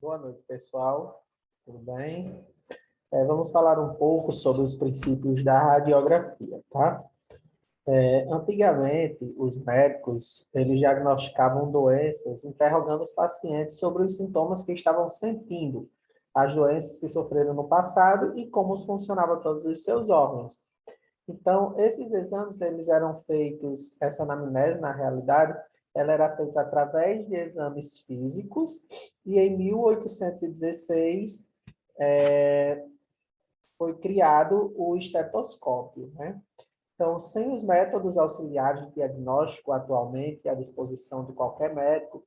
Boa noite, pessoal. Tudo bem? Vamos falar um pouco sobre os princípios da radiografia, tá? Antigamente, os médicos, eles diagnosticavam doenças, interrogando os pacientes sobre os sintomas que estavam sentindo, as doenças que sofreram no passado e como funcionavam todos os seus órgãos. Então, esses exames, eles eram feitos, essa anamnese, na realidade, ela era feita através de exames físicos, e em 1816 foi criado o estetoscópio, né? Então, sem os métodos auxiliares de diagnóstico atualmente à disposição de qualquer médico,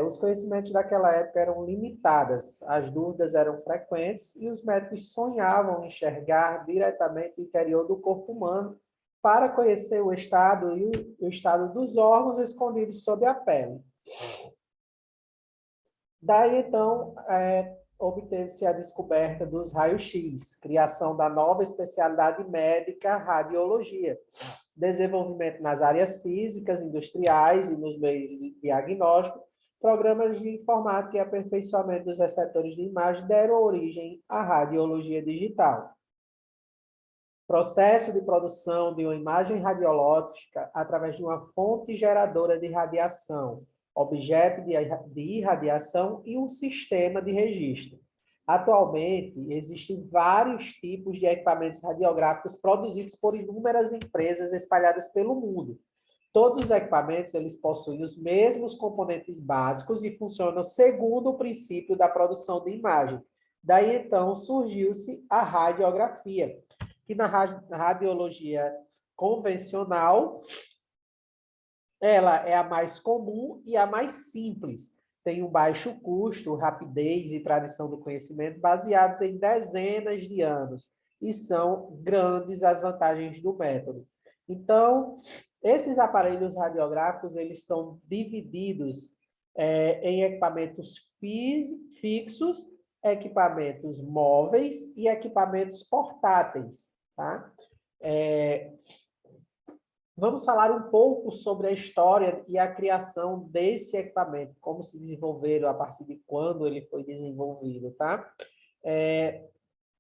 os conhecimentos daquela época eram limitados, as dúvidas eram frequentes e os médicos sonhavam em enxergar diretamente o interior do corpo humano para conhecer o estado e o estado dos órgãos escondidos sob a pele. Daí, então, obteve-se a descoberta dos raios-x, criação da nova especialidade médica, radiologia, desenvolvimento nas áreas físicas, industriais e nos meios de diagnóstico, programas de informática e aperfeiçoamento dos receptores de imagem deram origem à radiologia digital. Processo de produção de uma imagem radiológica através de uma fonte geradora de radiação, objeto de irradiação e um sistema de registro. Atualmente, existem vários tipos de equipamentos radiográficos produzidos por inúmeras empresas espalhadas pelo mundo. Todos os equipamentos eles possuem os mesmos componentes básicos e funcionam segundo o princípio da produção de imagem. Daí, então, surgiu-se a radiografia, que na radiologia convencional, ela é a mais comum e a mais simples. Tem um baixo custo, rapidez e tradição do conhecimento baseados em dezenas de anos. E são grandes as vantagens do método. Então, esses aparelhos radiográficos, eles estão divididos em equipamentos fixos, equipamentos móveis e equipamentos portáteis, tá? Vamos falar um pouco sobre a história e a criação desse equipamento, como se desenvolveram, a partir de quando ele foi desenvolvido, tá?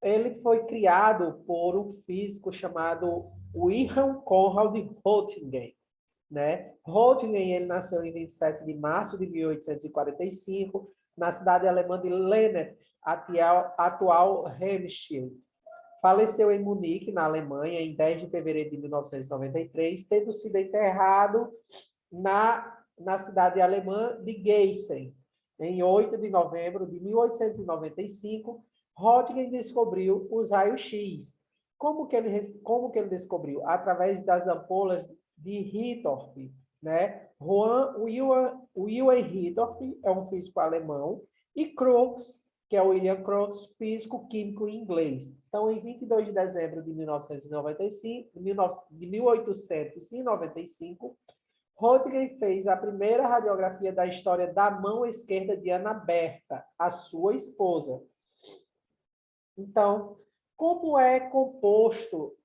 Ele foi criado por um físico chamado Wilhelm Conrad Röntgen, né? Röntgen, ele nasceu em 27 de março de 1845, na cidade alemã de Lennep, atual Remscheid. Faleceu em Munique, na Alemanha, em 10 de fevereiro de 1993, tendo sido enterrado na cidade alemã de Gießen. Em 8 de novembro de 1895, Röntgen descobriu os raios-x. Como que ele descobriu? Através das ampolas de Hittorf, né? Wilhelm Hittorf é um físico alemão, e Crookes, que é o William Crookes, físico químico inglês. Então, em 22 de dezembro de 1895, Röntgen fez a primeira radiografia da história da mão esquerda de Ana Berta, a sua esposa. Então, como é composto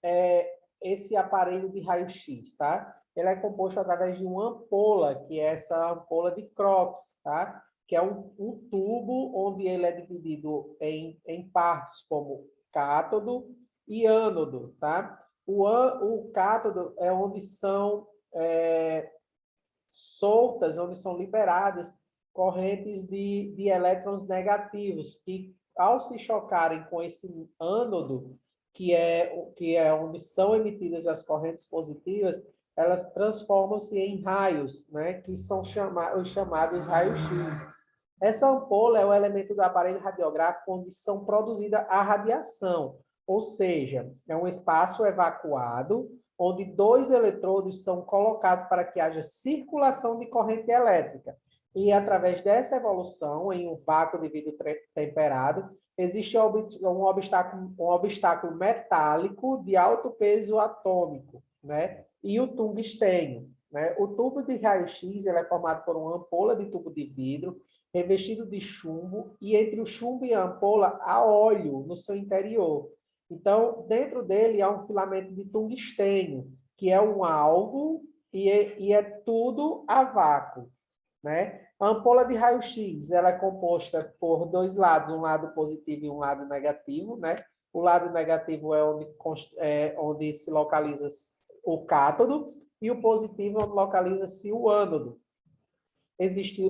esse aparelho de raio-x, tá? Ele é composto através de uma ampola, que é essa ampola de Crookes, tá? Que é um tubo onde ele é dividido em partes como cátodo e ânodo, tá? O cátodo é onde são soltas, onde são liberadas correntes de elétrons negativos, que ao se chocarem com esse ânodo, que é onde são emitidas as correntes positivas, elas transformam-se em raios, né, que são os chamados raios-x. Essa ampola é o elemento do aparelho radiográfico onde são produzida a radiação, ou seja, é um espaço evacuado onde dois eletrodos são colocados para que haja circulação de corrente elétrica. E através dessa evolução, em um vácuo de vidro temperado, existe um obstáculo metálico de alto peso atômico, né? E o tungstênio, né? O tubo de raio-x é formado por uma ampola de tubo de vidro revestido de chumbo, e entre o chumbo e a ampola há óleo no seu interior. Então, dentro dele há um filamento de tungstênio, que é um alvo e é tudo a vácuo. né? A ampola de raio-x, ela é composta por dois lados, um lado positivo e um lado negativo, né? O lado negativo é onde se localiza o cátodo e o positivo é onde localiza-se o ânodo. Existe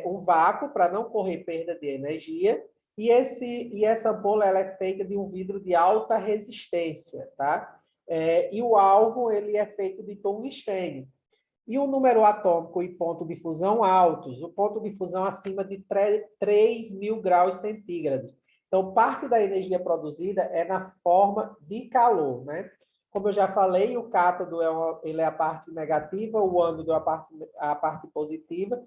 um vácuo para não correr perda de energia e essa ampola ela é feita de um vidro de alta resistência, tá? E o alvo ele é feito de tungstênio. E o número atômico e ponto de fusão altos, o ponto de fusão acima de 3.000 graus centígrados. Então, parte da energia produzida é na forma de calor, né? Como eu já falei, o cátodo ele é a parte negativa, o ânodo é a parte positiva.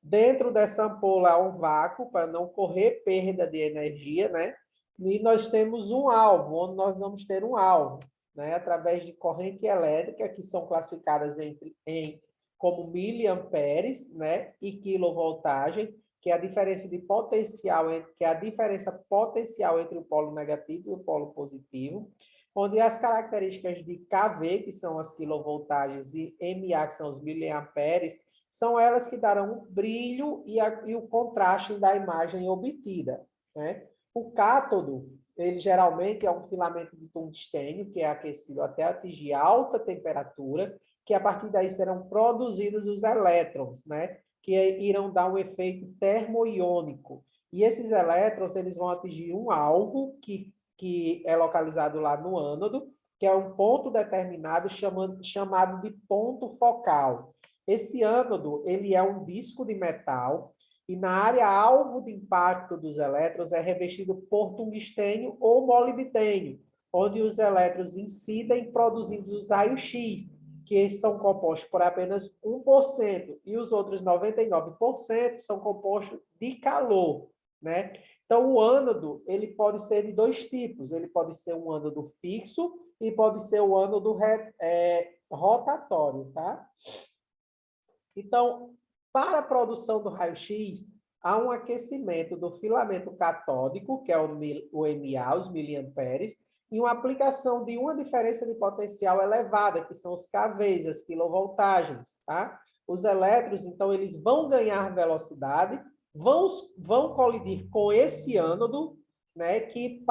Dentro dessa ampola há um vácuo para não correr perda de energia, né? E nós temos um alvo, onde nós vamos ter um alvo, né, através de corrente elétrica, que são classificadas como miliamperes, né, e quilovoltagem, que é a diferença de potencial, que é a diferença potencial entre o polo negativo e o polo positivo, onde as características de kV, que são as quilovoltagens, e mA, que são os miliamperes, são elas que darão o brilho e o contraste da imagem obtida, né? O cátodo, ele geralmente é um filamento de tungstênio, que é aquecido até atingir alta temperatura, que a partir daí serão produzidos os elétrons, né? Que irão dar um efeito termoiônico. E esses elétrons, eles vão atingir um alvo, que é localizado lá no ânodo, que é um ponto determinado chamado de ponto focal. Esse ânodo, ele é um disco de metal, e na área alvo de impacto dos elétrons é revestido por tungstênio ou molibdênio, onde os elétrons incidem produzindo os raios-x, que são compostos por apenas 1%, e os outros 99% são compostos de calor, né? Então, o ânodo, ele pode ser de dois tipos. Ele pode ser um ânodo fixo e pode ser o ânodo rotatório, tá? Então, para a produção do raio-x, há um aquecimento do filamento catódico, que é o mA, os miliamperes, e uma aplicação de uma diferença de potencial elevada, que são os kVs, as quilovoltagens, tá? Os elétrons, então, eles vão ganhar velocidade, vão colidir com esse ânodo, né, que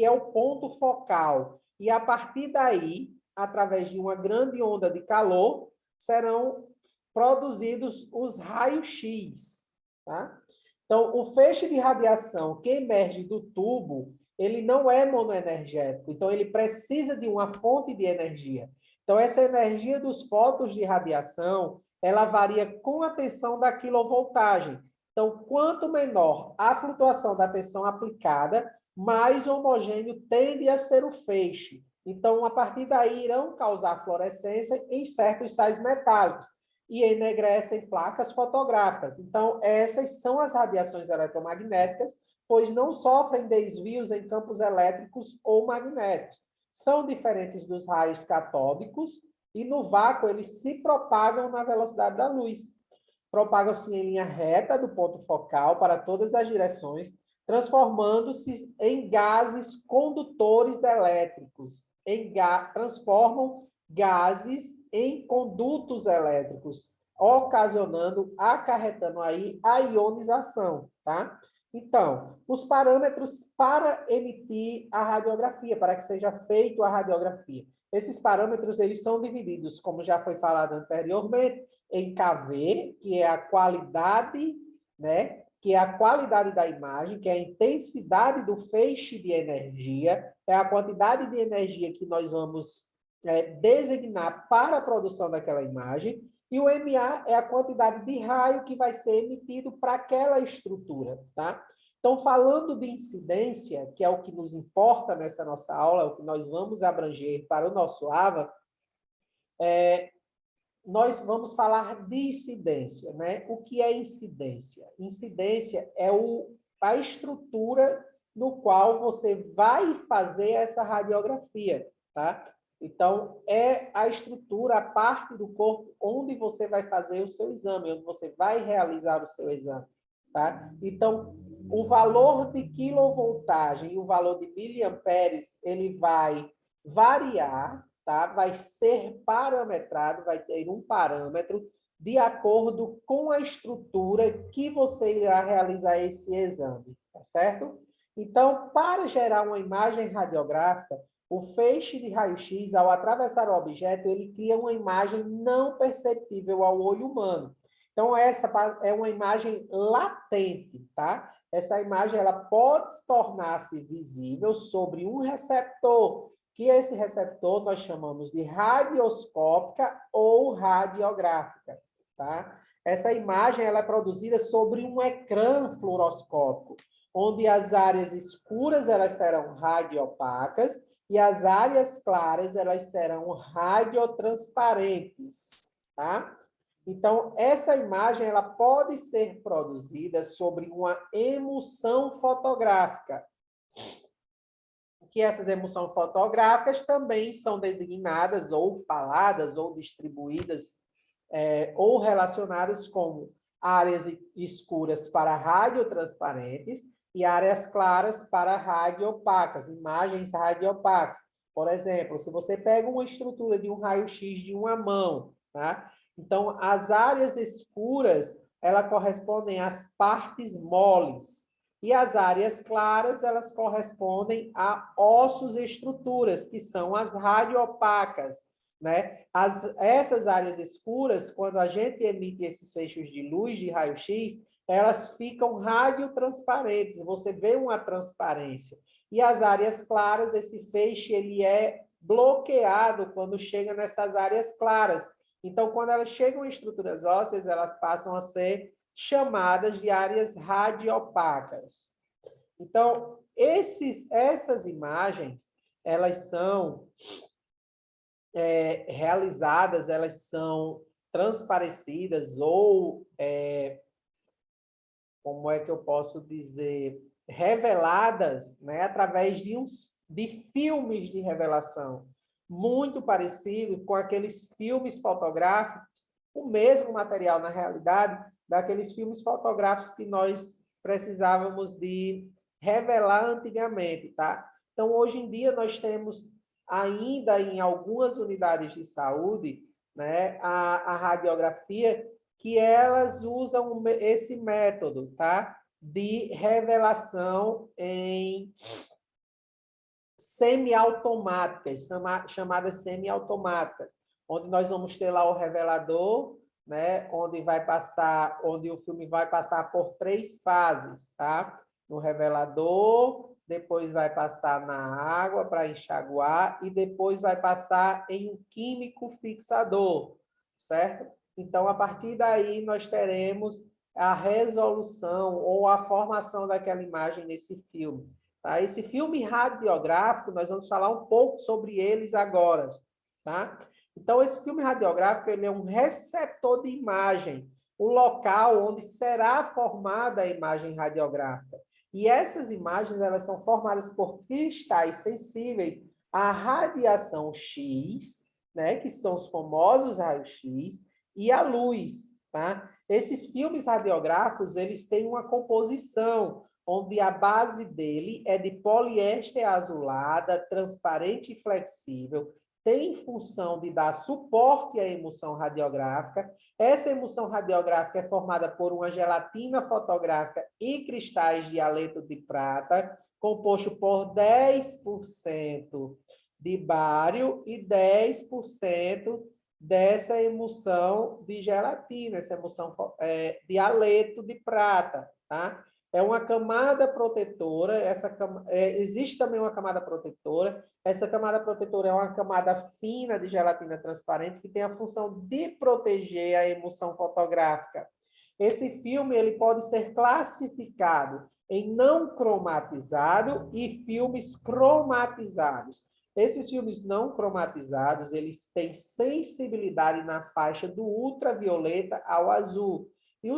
é o ponto focal. E, a partir daí, através de uma grande onda de calor, serão produzidos os raios-x, tá? Então, o feixe de radiação que emerge do tubo, ele não é monoenergético, então ele precisa de uma fonte de energia. Então, essa energia dos fótons de radiação, ela varia com a tensão da quilovoltagem. Então, quanto menor a flutuação da tensão aplicada, mais homogêneo tende a ser o feixe. Então, a partir daí, irão causar fluorescência em certos sais metálicos e enegrecem placas fotográficas. Então, essas são as radiações eletromagnéticas, pois não sofrem desvios em campos elétricos ou magnéticos. São diferentes dos raios catódicos e, no vácuo, eles se propagam na velocidade da luz. Propagam-se em linha reta do ponto focal para todas as direções, transformando-se em gases condutores elétricos. Transformam gases em condutos elétricos, acarretando aí a ionização, tá? Então, os parâmetros para emitir a radiografia, para que seja feita a radiografia. Esses parâmetros, eles são divididos, como já foi falado anteriormente, em kV, que é a qualidade, né? Que é a qualidade da imagem, que é a intensidade do feixe de energia, é a quantidade de energia que nós vamos designar para a produção daquela imagem, e o mA é a quantidade de raio que vai ser emitido para aquela estrutura, tá? Então, falando de incidência, que é o que nos importa nessa nossa aula, é o que nós vamos abranger para o nosso AVA, nós vamos falar de incidência, né? O que é incidência? Incidência é a estrutura no qual você vai fazer essa radiografia, tá? Então, é a estrutura, a parte do corpo onde você vai fazer o seu exame, onde você vai realizar o seu exame, tá? Então, o valor de quilovoltagem e o valor de miliamperes, ele vai variar, tá? Vai ser parametrado, vai ter um parâmetro de acordo com a estrutura que você irá realizar esse exame, tá certo? Então, para gerar uma imagem radiográfica, o feixe de raio-x, ao atravessar o objeto, ele cria uma imagem não perceptível ao olho humano. Então, essa é uma imagem latente, tá? Essa imagem ela pode tornar-se visível sobre um receptor, que esse receptor nós chamamos de radioscópica ou radiográfica, tá? Essa imagem ela é produzida sobre um ecrã fluoroscópico, onde as áreas escuras elas serão radiopacas e as áreas claras elas serão radiotransparentes, tá? Então, essa imagem ela pode ser produzida sobre uma emulsão fotográfica, que essas emulsões fotográficas também são designadas ou faladas ou distribuídas ou relacionadas como áreas escuras para radiotransparentes e áreas claras para radiopacas, imagens radiopacas. Por exemplo, se você pega uma estrutura de um raio-x de uma mão, tá? Então, as áreas escuras, elas correspondem às partes moles, e as áreas claras, elas correspondem a ossos e estruturas, que são as radiopacas, né? Essas áreas escuras, quando a gente emite esses feixes de luz de raio-x, elas ficam radiotransparentes, você vê uma transparência. E as áreas claras, esse feixe ele é bloqueado quando chega nessas áreas claras. Então, quando elas chegam em estruturas ósseas, elas passam a ser chamadas de áreas radiopacas. Então, essas imagens, elas são realizadas, elas são transparecidas ou, como é que eu posso dizer, reveladas, né, através de filmes de revelação, muito parecido com aqueles filmes fotográficos, o mesmo material, na realidade, daqueles filmes fotográficos que nós precisávamos de revelar antigamente, tá? Então, hoje em dia, nós temos ainda em algumas unidades de saúde, né, a radiografia, que elas usam esse método, tá? De revelação em semiautomáticas, chamadas semiautomáticas, onde nós vamos ter lá o revelador, né, onde o filme vai passar por 3 fases, tá? No revelador, depois vai passar na água para enxaguar e depois vai passar em um químico fixador, certo? Então, a partir daí, nós teremos a resolução ou a formação daquela imagem nesse filme. Tá? Esse filme radiográfico, nós vamos falar um pouco sobre eles agora. Tá? Então, esse filme radiográfico ele é um receptor de imagem, o local onde será formada a imagem radiográfica. E essas imagens elas são formadas por cristais sensíveis à radiação X, né, que são os famosos raios-x, e à luz. Tá? Esses filmes radiográficos eles têm uma composição onde a base dele é de poliéster azulada, transparente e flexível, tem função de dar suporte à emulsão radiográfica. Essa emulsão radiográfica é formada por uma gelatina fotográfica e cristais de haleto de prata, composto por 10% de bário e 10% dessa emulsão de gelatina, essa emulsão de haleto de prata, tá? É uma camada protetora, existe também uma camada protetora, essa camada protetora é uma camada fina de gelatina transparente que tem a função de proteger a emulsão fotográfica. Esse filme ele pode ser classificado em não cromatizado e filmes cromatizados. Esses filmes não cromatizados, eles têm sensibilidade na faixa do ultravioleta ao azul. E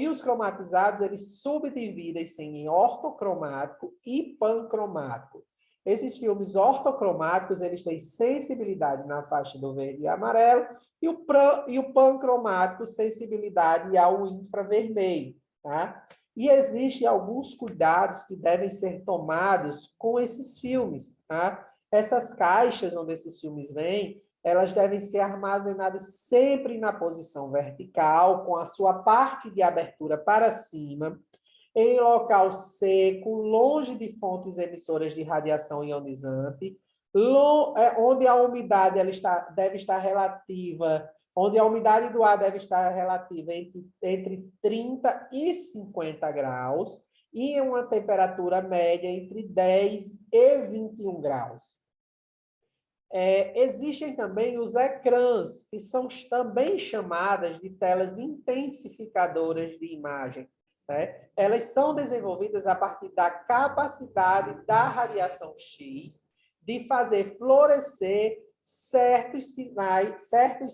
os cromatizados, eles subdividem-se em ortocromático e pancromático. Esses filmes ortocromáticos, eles têm sensibilidade na faixa do verde e amarelo, e o pancromático, sensibilidade ao infravermelho. Tá? E existem alguns cuidados que devem ser tomados com esses filmes. Tá? Essas caixas onde esses filmes vêm, elas devem ser armazenadas sempre na posição vertical, com a sua parte de abertura para cima, em local seco, longe de fontes emissoras de radiação ionizante, onde a umidade deve estar relativa, onde a umidade do ar deve estar relativa entre 30 e 50 graus, e em uma temperatura média entre 10 e 21 graus. Existem também os ecrãs, que são também chamadas de telas intensificadoras de imagem. Né? Elas são desenvolvidas a partir da capacidade da radiação X de fazer florescer certos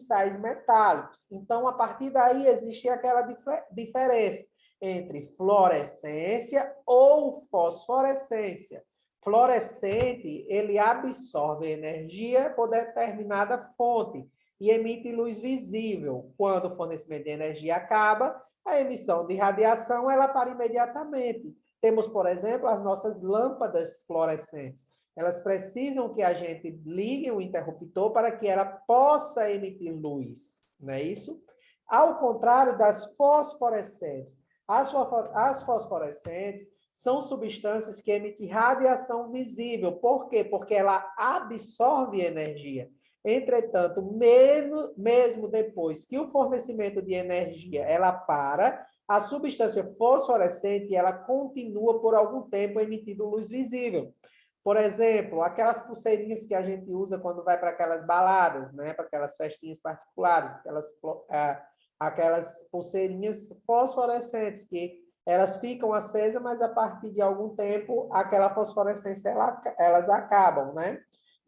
sais metálicos. Então, a partir daí, existe aquela diferença entre fluorescência ou fosforescência. Fluorescente, ele absorve energia por determinada fonte e emite luz visível. Quando o fornecimento de energia acaba, a emissão de radiação ela para imediatamente. Temos, por exemplo, as nossas lâmpadas fluorescentes. Elas precisam que a gente ligue o interruptor para que ela possa emitir luz, não é isso? Ao contrário das fosforescentes. As fosforescentes são substâncias que emitem radiação visível. Por quê? Porque ela absorve energia. Entretanto, mesmo depois que o fornecimento de energia ela para, a substância fosforescente ela continua por algum tempo emitindo luz visível. Por exemplo, aquelas pulseirinhas que a gente usa quando vai para aquelas baladas, né? Para aquelas festinhas particulares, aquelas pulseirinhas fosforescentes que elas ficam acesas, mas a partir de algum tempo, aquela fosforescência, elas acabam, né?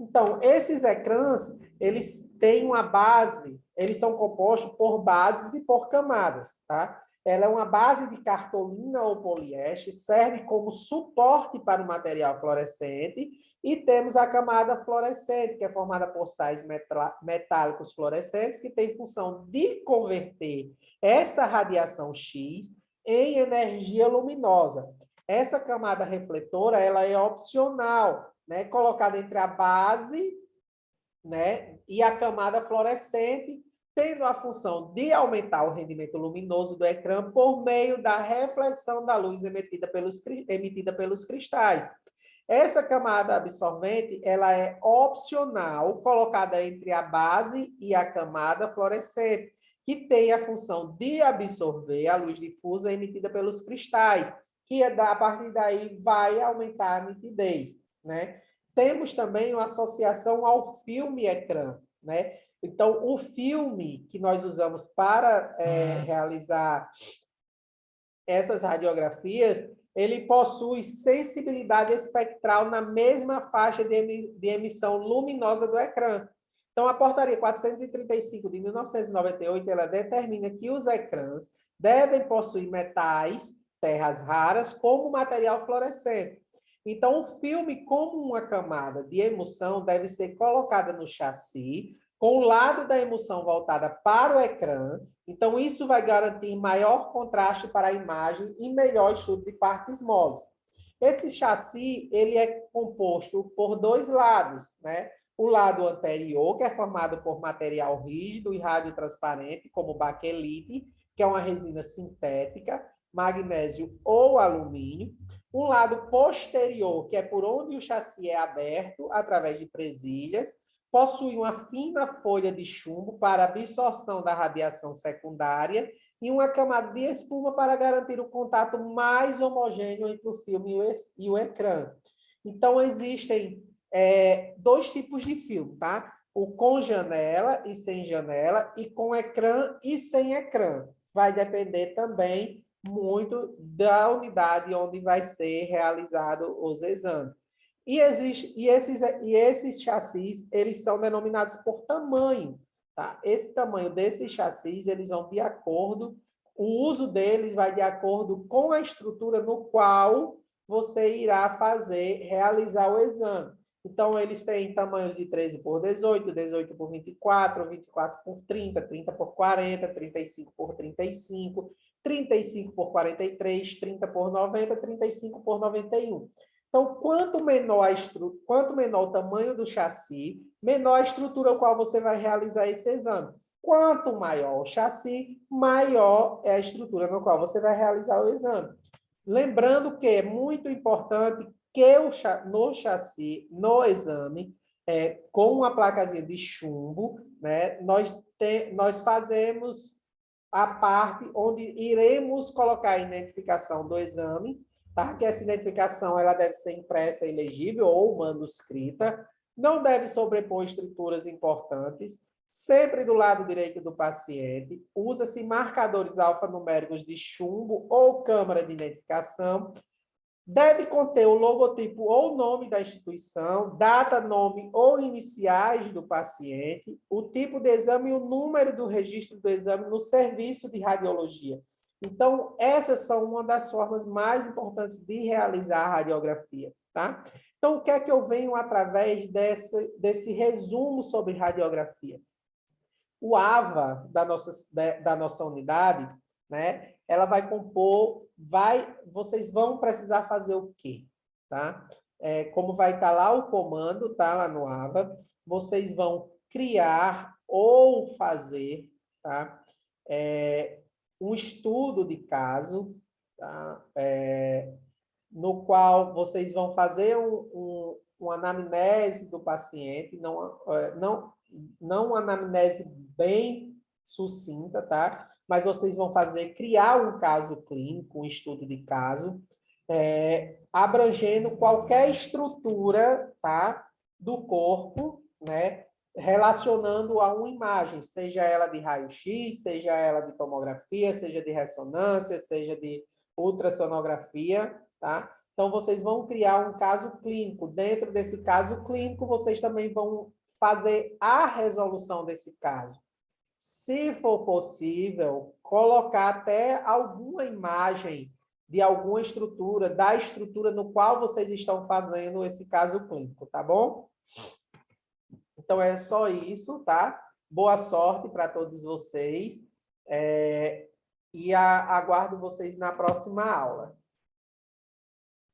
Então, esses ecrãs, eles têm uma base, eles são compostos por bases e por camadas, tá? Ela é uma base de cartolina ou poliéster, serve como suporte para o material fluorescente, e temos a camada fluorescente, que é formada por sais metálicos fluorescentes, que tem função de converter essa radiação X em energia luminosa. Essa camada refletora, ela é opcional, né, colocada entre a base, né, e a camada fluorescente, tendo a função de aumentar o rendimento luminoso do ecrã por meio da reflexão da luz emitida pelos cristais. Essa camada absorvente, ela é opcional, colocada entre a base e a camada fluorescente, que tem a função de absorver a luz difusa emitida pelos cristais, que a partir daí vai aumentar a nitidez, né? Temos também uma associação ao filme ecrã, né? Então, o filme que nós usamos para realizar essas radiografias, ele possui sensibilidade espectral na mesma faixa de emissão luminosa do ecrã. Então, a portaria 435 de 1998, ela determina que os ecrãs devem possuir metais, terras raras, como material fluorescente. Então, o filme, como uma camada de emulsão, deve ser colocada no chassi, com o lado da emulsão voltada para o ecrã. Então, isso vai garantir maior contraste para a imagem e melhor estudo de partes moles. Esse chassi, ele é composto por dois lados, né? O lado anterior, que é formado por material rígido e radiotransparente, como baquelite, que é uma resina sintética, magnésio ou alumínio. Um lado posterior, que é por onde o chassi é aberto, através de presilhas, possui uma fina folha de chumbo para absorção da radiação secundária e uma camada de espuma para garantir o contato mais homogêneo entre o filme e o ecrã. Então, existem dois tipos de filme, tá? O com janela e sem janela, e com ecrã e sem ecrã. Vai depender também muito da unidade onde vai ser realizado os exames. E esses chassis, eles são denominados por tamanho, tá? Esse tamanho desses chassis, eles vão de acordo, o uso deles vai de acordo com a estrutura no qual você irá realizar o exame. Então, eles têm tamanhos de 13 por 18, 18 por 24, 24 por 30, 30 por 40, 35 por 35, 35 por 43, 30 por 90, 35 por 91. Então, quanto menor o tamanho do chassi, menor a estrutura ao qual você vai realizar esse exame. Quanto maior o chassi, maior é a estrutura no qual você vai realizar o exame. Lembrando que é muito importante que no chassi, no exame, com uma placazinha de chumbo, né, nós fazemos a parte onde iremos colocar a identificação do exame, tá? Que essa identificação ela deve ser impressa e legível ou manuscrita, não deve sobrepor estruturas importantes, sempre do lado direito do paciente, usa-se marcadores alfanuméricos de chumbo ou câmara de identificação, deve conter o logotipo ou nome da instituição, data, nome ou iniciais do paciente, o tipo de exame e o número do registro do exame no serviço de radiologia. Então, essas são uma das formas mais importantes de realizar a radiografia, tá? Então, o que é que eu venho através desse resumo sobre radiografia? O AVA da nossa unidade, né? Ela vai compor, vocês vão precisar fazer o quê? Tá? Como vai estar lá o comando, tá? Lá no AVA, vocês vão criar ou fazer, tá? Um estudo de caso, tá? No qual vocês vão fazer uma anamnese do paciente, não uma anamnese bem sucinta, tá? Mas vocês vão criar um caso clínico, um estudo de caso, abrangendo qualquer estrutura, tá? Do corpo, né? Relacionando a uma imagem, seja ela de raio-x, seja ela de tomografia, seja de ressonância, seja de ultrassonografia, tá? Então, vocês vão criar um caso clínico. Dentro desse caso clínico, vocês também vão fazer a resolução desse caso. Se for possível, colocar até alguma imagem de alguma estrutura, da estrutura no qual vocês estão fazendo esse caso clínico, tá bom? Então, é só isso, tá? Boa sorte para todos vocês. E aguardo vocês na próxima aula.